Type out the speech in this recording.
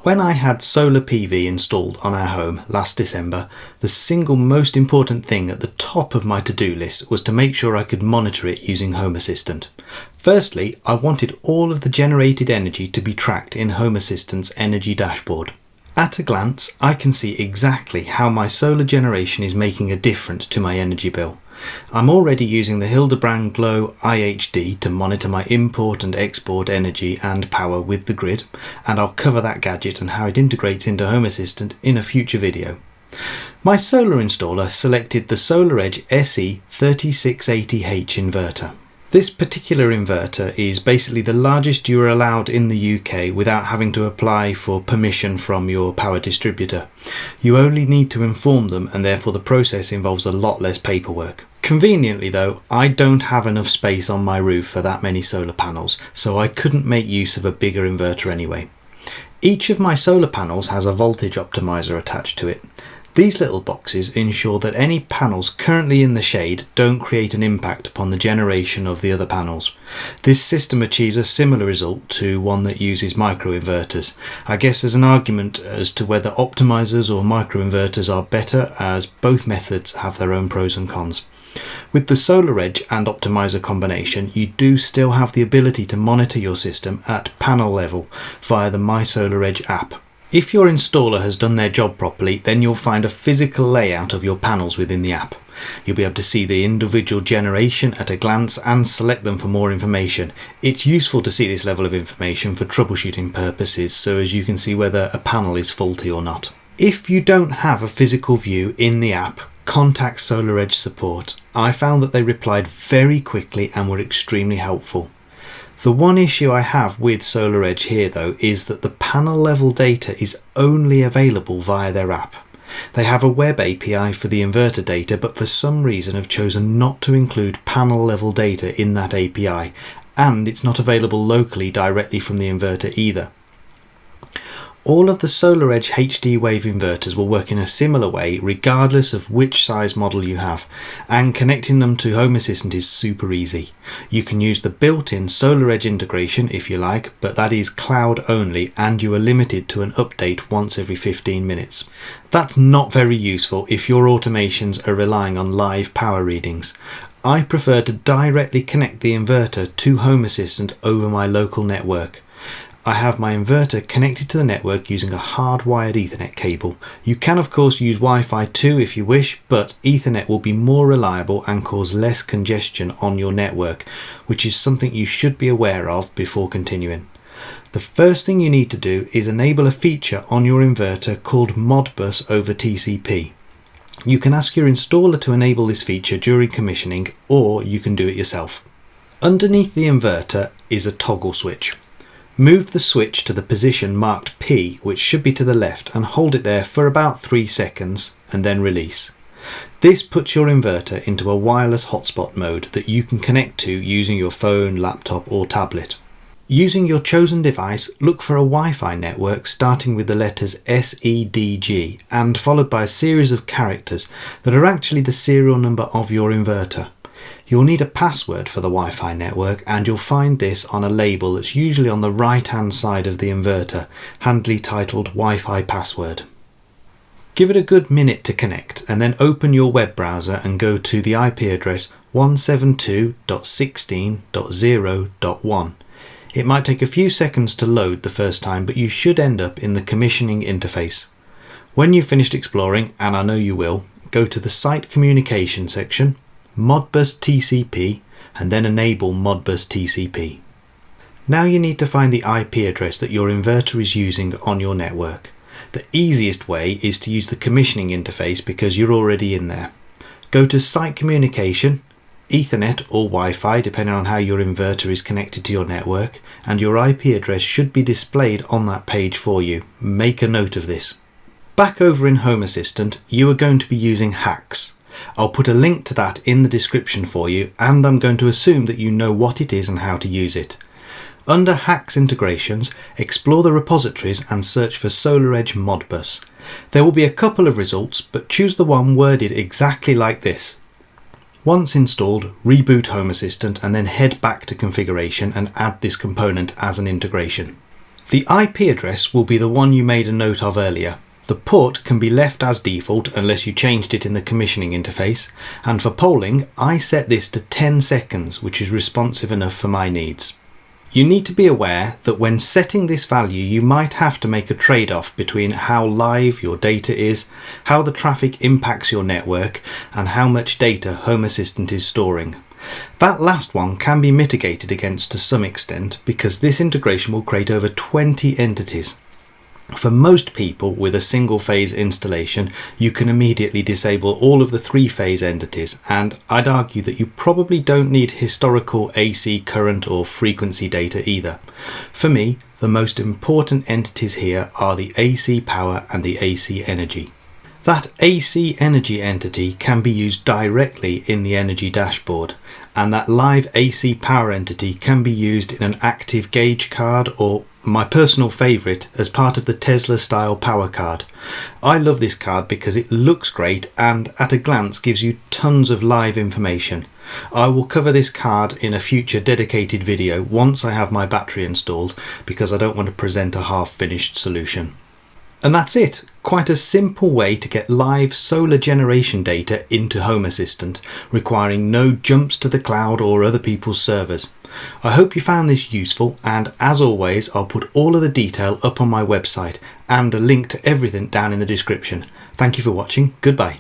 When I had solar PV installed on our home last December, the single most important thing at the top of my to-do list was to make sure I could monitor it using Home Assistant. Firstly, I wanted all of the generated energy to be tracked in Home Assistant's energy dashboard. At a glance, I can see exactly how my solar generation is making a difference to my energy bill. I'm already using the Hildebrand Glow IHD to monitor my import and export energy and power with the grid, and I'll cover that gadget and how it integrates into Home Assistant in a future video. My solar installer selected the SolarEdge SE3680H inverter. This particular inverter is basically the largest you are allowed in the UK without having to apply for permission from your power distributor. You only need to inform them, and therefore the process involves a lot less paperwork. Conveniently though, I don't have enough space on my roof for that many solar panels, so I couldn't make use of a bigger inverter anyway. Each of my solar panels has a voltage optimizer attached to it. These little boxes ensure that any panels currently in the shade don't create an impact upon the generation of the other panels. This system achieves a similar result to one that uses microinverters. I guess there's an argument as to whether optimizers or microinverters are better, as both methods have their own pros and cons. With the SolarEdge and optimizer combination, you do still have the ability to monitor your system at panel level via the My SolarEdge app. If your installer has done their job properly, then you'll find a physical layout of your panels within the app. You'll be able to see the individual generation at a glance and select them for more information. It's useful to see this level of information for troubleshooting purposes, so as you can see whether a panel is faulty or not. If you don't have a physical view in the app, contact SolarEdge support. I found that they replied very quickly and were extremely helpful. The one issue I have with SolarEdge here though is that the panel level data is only available via their app. They have a web API for the inverter data, but for some reason have chosen not to include panel level data in that API, and it's not available locally directly from the inverter either. All of the SolarEdge HD wave inverters will work in a similar way regardless of which size model you have, and connecting them to Home Assistant is super easy. You can use the built-in SolarEdge integration if you like, but that is cloud only and you are limited to an update once every 15 minutes. That's not very useful if your automations are relying on live power readings. I prefer to directly connect the inverter to Home Assistant over my local network. I have my inverter connected to the network using a hardwired Ethernet cable. You can of course use Wi-Fi too if you wish, but Ethernet will be more reliable and cause less congestion on your network, which is something you should be aware of before continuing. The first thing you need to do is enable a feature on your inverter called Modbus over TCP. You can ask your installer to enable this feature during commissioning, or you can do it yourself. Underneath the inverter is a toggle switch. Move the switch to the position marked P, which should be to the left, and hold it there for about 3 seconds and then release. This puts your inverter into a wireless hotspot mode that you can connect to using your phone, laptop or tablet. Using your chosen device, look for a Wi-Fi network starting with the letters SEDG and followed by a series of characters that are actually the serial number of your inverter. You'll need a password for the Wi-Fi network, and you'll find this on a label that's usually on the right hand side of the inverter, handily titled Wi-Fi password. Give it a good minute to connect and then open your web browser and go to the IP address 172.16.0.1. It might take a few seconds to load the first time, but you should end up in the commissioning interface. When you've finished exploring, and I know you will, go to the Site Communication section, Modbus TCP, and then enable Modbus TCP. Now you need to find the IP address that your inverter is using on your network. The easiest way is to use the commissioning interface because you're already in there. Go to Site Communication, Ethernet or Wi-Fi depending on how your inverter is connected to your network, and your IP address should be displayed on that page for you. Make a note of this. Back over in Home Assistant, you are going to be using HACS. I'll put a link to that in the description for you, and I'm going to assume that you know what it is and how to use it. Under HACS integrations, explore the repositories and search for SolarEdge Modbus. There will be a couple of results, but choose the one worded exactly like this. Once installed, reboot Home Assistant and then head back to configuration and add this component as an integration. The IP address will be the one you made a note of earlier. The port can be left as default unless you changed it in the commissioning interface, and for polling I set this to 10 seconds, which is responsive enough for my needs. You need to be aware that when setting this value you might have to make a trade-off between how live your data is, how the traffic impacts your network, and how much data Home Assistant is storing. That last one can be mitigated against to some extent because this integration will create over 20 entities. For most people with a single phase installation, you can immediately disable all of the 3-phase entities, and I'd argue that you probably don't need historical AC current or frequency data either. For me, the most important entities here are the AC power and the AC energy. That AC energy entity can be used directly in the energy dashboard, and that live AC power entity can be used in an active gauge card, or my personal favourite, as part of the Tesla style power card. I love this card because it looks great and at a glance gives you tons of live information. I will cover this card in a future dedicated video once I have my battery installed, because I don't want to present a half-finished solution. And that's it. Quite a simple way to get live solar generation data into Home Assistant, requiring no jumps to the cloud or other people's servers. I hope you found this useful, and as always I'll put all of the detail up on my website and a link to everything down in the description. Thank you for watching. Goodbye.